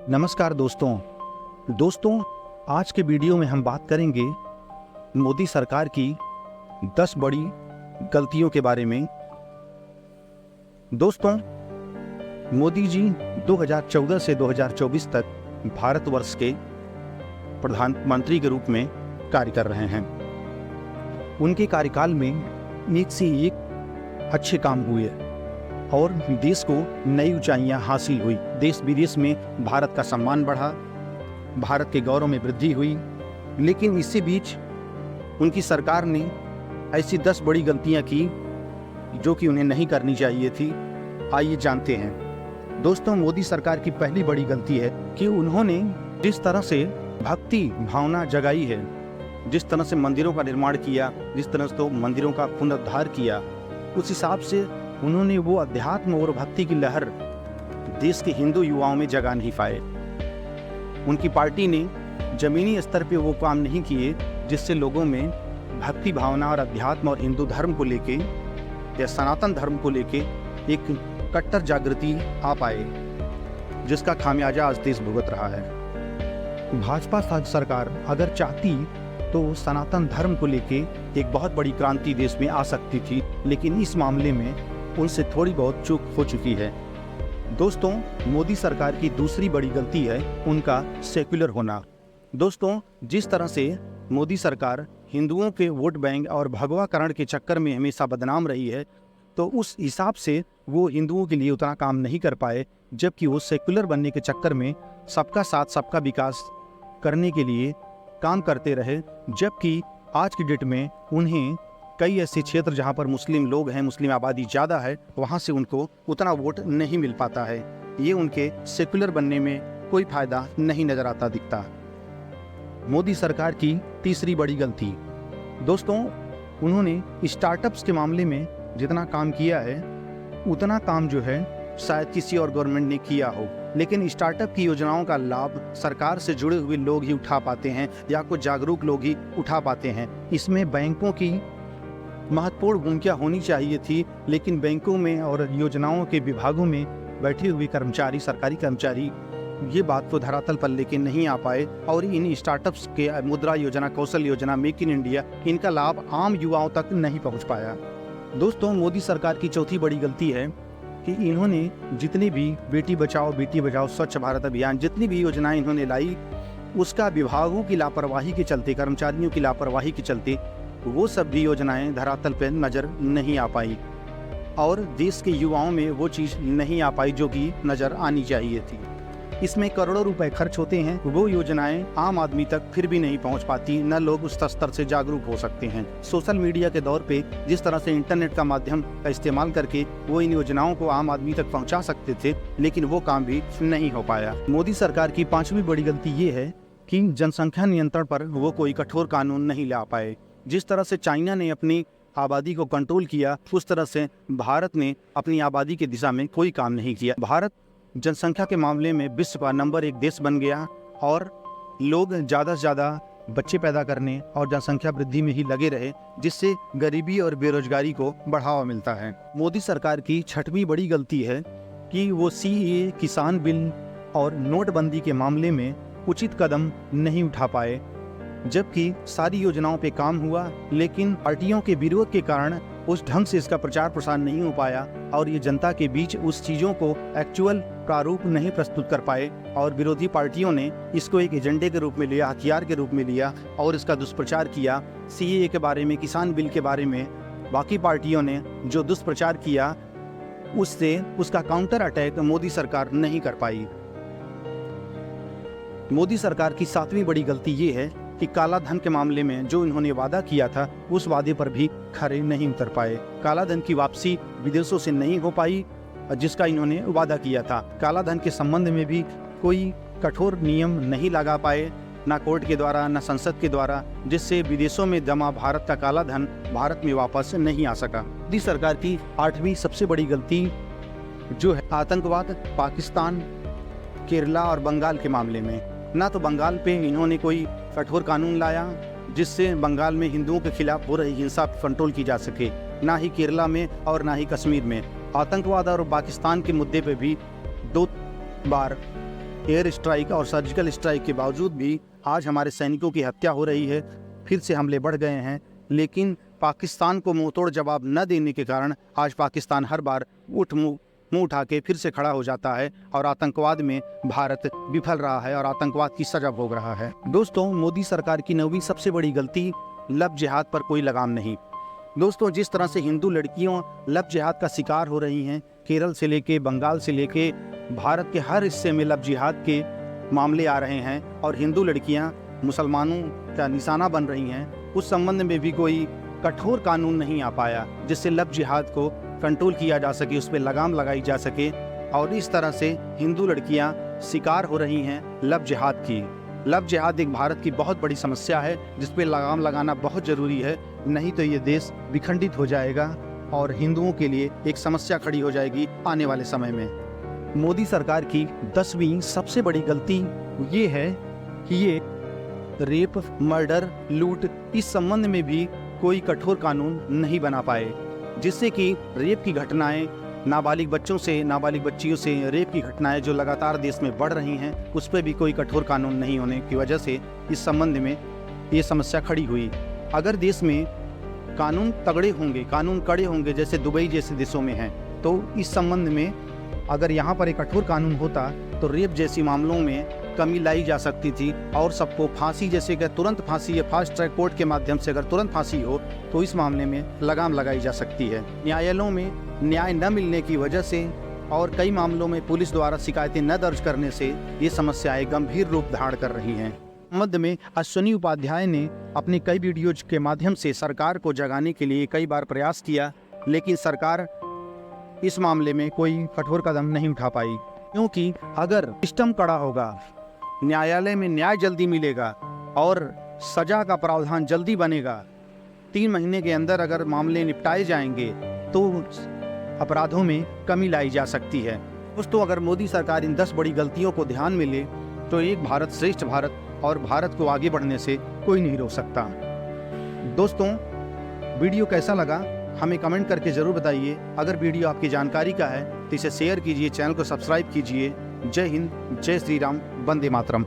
नमस्कार दोस्तों, आज के वीडियो में हम बात करेंगे मोदी सरकार की 10 बड़ी गलतियों के बारे में। दोस्तों, मोदी जी 2014 से 2024 तक भारतवर्ष के प्रधानमंत्री के रूप में कार्य कर रहे हैं। उनके कार्यकाल में एक से एक अच्छे काम हुए और देश को नई ऊंचाइयां हासिल हुई। देश विदेश में भारत का सम्मान बढ़ा, भारत के गौरव में वृद्धि हुई। लेकिन इसी बीच उनकी सरकार ने ऐसी 10 बड़ी गलतियां की जो कि उन्हें नहीं करनी चाहिए थी। आइए जानते हैं। दोस्तों, मोदी सरकार की पहली बड़ी गलती है कि उन्होंने जिस तरह से भक्ति भावना जगाई है, जिस तरह से मंदिरों का निर्माण किया, जिस तरह से मंदिरों का पुनरुद्धार किया, उस हिसाब से उन्होंने वो अध्यात्म और भक्ति की लहर देश के हिंदू युवाओं में जगा नहीं पाए। उनकी पार्टी ने जमीनी स्तर पे वो काम नहीं किए जिससे लोगों में भक्ति भावना और अध्यात्म और हिंदू धर्म को लेके या सनातन धर्म को लेके एक कट्टर जागृति आ पाए, जिसका खामियाजा आज देश भुगत रहा है। भाजपा सरकार अगर चाहती तो सनातन धर्म को लेके एक बहुत बड़ी क्रांति देश में आ सकती थी, लेकिन इस मामले में उनसे थोड़ी बहुत चूक हो चुकी है। दोस्तों, मोदी सरकार की दूसरी बड़ी गलती है उनका सेक्युलर होना। दोस्तों, जिस तरह से मोदी सरकार हिंदुओं के वोट बैंक और भगवाकरण के चक्कर में हमेशा बदनाम रही है, तो उस हिसाब से वो हिंदुओं के लिए उतना काम नहीं कर पाए, जबकि वो सेक्युलर बनने के चक्कर में सबका साथ सबका विकास करने के लिए काम करते रहे। जबकि आज की डेट में उन्हें कई ऐसे क्षेत्र जहां पर मुस्लिम लोग हैं, मुस्लिम आबादी ज़्यादा है, वहां से उनको उतना वोट नहीं मिल पाता है। ये उनके सेक्युलर बनने में कोई फायदा नहीं नजर आता दिखता। मोदी सरकार की तीसरी बड़ी गलती, दोस्तों, उन्होंने स्टार्टअप्स के मामले में जितना काम किया है उतना काम जो है शायद किसी और गवर्नमेंट ने किया हो, लेकिन स्टार्टअप की योजनाओं का लाभ सरकार से जुड़े हुए लोग ही उठा पाते हैं या कुछ जागरूक लोग ही उठा पाते हैं। इसमें बैंकों की महत्वपूर्ण भूमिका होनी चाहिए थी, लेकिन बैंकों में और योजनाओं के विभागों में बैठे हुए कर्मचारी, सरकारी कर्मचारी ये बात को धरातल पर लेके नहीं आ पाए और इन स्टार्टअप्स के मुद्रा योजना, Kaushal Yojana, make in India, इनका लाभ आम युवाओं तक नहीं पहुंच पाया। दोस्तों, मोदी सरकार की चौथी बड़ी गलती है कि इन्होंने जितनी भी बेटी बचाओ, स्वच्छ भारत अभियान, जितनी भी योजनाएं इन्होंने लाई, उसका विभागों की लापरवाही के चलते, कर्मचारियों की लापरवाही के चलते वो सब भी योजनाएं धरातल पर नजर नहीं आ पाई और देश के युवाओं में वो चीज़ नहीं आ पाई जो कि नजर आनी चाहिए थी। इसमें करोड़ों रुपए खर्च होते हैं, वो योजनाएं आम आदमी तक फिर भी नहीं पहुंच पाती, न लोग उस स्तर से जागरूक हो सकते हैं। सोशल मीडिया के दौर पे जिस तरह से इंटरनेट का माध्यम का इस्तेमाल करके वो इन योजनाओं को आम आदमी तक पहुंचा सकते थे, लेकिन वो काम भी नहीं हो पाया। मोदी सरकार की पांचवी बड़ी गलती ये है कि जनसंख्या नियंत्रण पर वो कोई कठोर कानून नहीं ला पाए। जिस तरह से चाइना ने अपनी आबादी को कंट्रोल किया, उस तरह से भारत ने अपनी आबादी की दिशा में कोई काम नहीं किया। भारत जनसंख्या के मामले में विश्व का नंबर 1 देश बन गया और लोग ज़्यादा से ज़्यादा बच्चे पैदा करने और जनसंख्या वृद्धि में ही लगे रहे, जिससे गरीबी और बेरोजगारी को बढ़ावा मिलता है। मोदी सरकार की छठवीं बड़ी गलती है कि वो सीएए, किसान बिल और नोटबंदी के मामले में उचित कदम नहीं उठा पाए, जबकि सारी योजनाओं पे काम हुआ, लेकिन पार्टियों के विरोध के कारण उस ढंग से इसका प्रचार प्रसार नहीं हो पाया और ये जनता के बीच उस चीज़ों को एक्चुअल प्रारूप नहीं प्रस्तुत कर पाए और विरोधी पार्टियों ने इसको एक एजेंडे के रूप में लिया, हथियार के रूप में लिया और इसका दुष्प्रचार किया। सीएए के बारे में, किसान बिल के बारे में बाकी पार्टियों ने जो दुष्प्रचार किया, उससे उसका काउंटर अटैक मोदी सरकार नहीं कर पाई। मोदी सरकार की सातवीं बड़ी गलती ये है कि काला धन के मामले में जो इन्होंने वादा किया था, उस वादे पर भी खरे नहीं उतर पाए। काला धन की वापसी विदेशों से नहीं हो पाई जिसका इन्होंने वादा किया था। काला धन के संबंध में भी कोई कठोर नियम नहीं लगा पाए, ना कोर्ट के द्वारा, ना संसद के द्वारा, जिससे विदेशों में जमा भारत का काला धन भारत में वापस नहीं आ सका। मोदी सरकार की आठवीं सबसे बड़ी गलती जो है आतंकवाद, पाकिस्तान, केरला और बंगाल के मामले में। ना तो बंगाल पे इन्होंने कोई कठोर कानून लाया जिससे बंगाल में हिंदुओं के खिलाफ हो रही हिंसा कंट्रोल की जा सके, ना ही केरला में और ना ही कश्मीर में। आतंकवाद और पाकिस्तान के मुद्दे पे भी 2 बार एयर स्ट्राइक और सर्जिकल स्ट्राइक के बावजूद भी आज हमारे सैनिकों की हत्या हो रही है, फिर से हमले बढ़ गए हैं। लेकिन पाकिस्तान को मुंहतोड़ जवाब न देने के कारण आज पाकिस्तान हर बार मुंह उठा के फिर से खड़ा हो जाता है और आतंकवाद में भारत विफल रहा है और आतंकवाद की सजा भोग रहा है। दोस्तों, मोदी सरकार की 9वीं सबसे बड़ी गलती, लव जिहाद पर कोई लगाम नहीं। दोस्तों, जिस तरह से हिंदू लड़कियों लव जिहाद का शिकार हो रही हैं, केरल से लेके बंगाल से लेके भारत के हर हिस्से में लव जिहाद के मामले आ रहे हैं और हिंदू लड़कियां मुसलमानों का निशाना बन रही हैं, उस संबंध में भी कोई कठोर कानून नहीं आ पाया जिससे लव जिहाद को कंट्रोल किया जा सके, उस पर लगाम लगाई जा सके। और इस तरह से हिंदू लड़कियां शिकार हो रही हैं लव जिहाद की। लव जिहाद एक भारत की बहुत बड़ी समस्या है जिस पे लगाम लगाना बहुत ज़रूरी है, नहीं तो ये देश विखंडित हो जाएगा और हिंदुओं के लिए एक समस्या खड़ी हो जाएगी आने वाले समय में। मोदी सरकार की 10वीं सबसे बड़ी गलती ये है कि ये रेप, मर्डर, लूट इस संबंध में भी कोई कठोर कानून नहीं बना पाए, जिससे कि रेप की घटनाएं, नाबालिग बच्चों से, नाबालिग बच्चियों से रेप की घटनाएं जो लगातार देश में बढ़ रही हैं, उस पर भी कोई कठोर कानून नहीं होने की वजह से इस संबंध में ये समस्या खड़ी हुई। अगर देश में कानून तगड़े होंगे, कानून कड़े होंगे जैसे दुबई जैसे देशों में हैं, तो इस संबंध में अगर यहाँ पर एक कठोर कानून होता तो रेप जैसी मामलों में कमी लाई जा सकती थी और सबको फांसी, जैसे कि तुरंत फांसी या फास्ट ट्रैक कोर्ट के माध्यम से अगर तुरंत फांसी हो तो इस मामले में लगाम लगाई जा सकती है। न्यायालयों में न्याय न मिलने की वजह से और कई मामलों में पुलिस द्वारा शिकायतें न दर्ज करने से ये समस्याएं गंभीर रूप धारण कर रही हैं। मध्य में अश्विनी उपाध्याय ने अपने कई वीडियोज के माध्यम से सरकार को जगाने के लिए कई बार प्रयास किया, लेकिन सरकार इस मामले में कोई कठोर कदम नहीं उठा पाई, क्योंकि अगर सिस्टम कड़ा होगा, न्यायालय में न्याय जल्दी मिलेगा और सजा का प्रावधान जल्दी बनेगा, 3 महीने के अंदर अगर मामले निपटाए जाएंगे तो अपराधों में कमी लाई जा सकती है। दोस्तों, अगर मोदी सरकार इन 10 बड़ी गलतियों को ध्यान में ले तो एक भारत श्रेष्ठ भारत और भारत को आगे बढ़ने से कोई नहीं रोक सकता। दोस्तों, वीडियो कैसा लगा हमें कमेंट करके ज़रूर बताइए। अगर वीडियो आपकी जानकारी का है तो इसे शेयर कीजिए, चैनल को सब्सक्राइब कीजिए। जय हिंद, जय श्री राम, वंदे मातरम।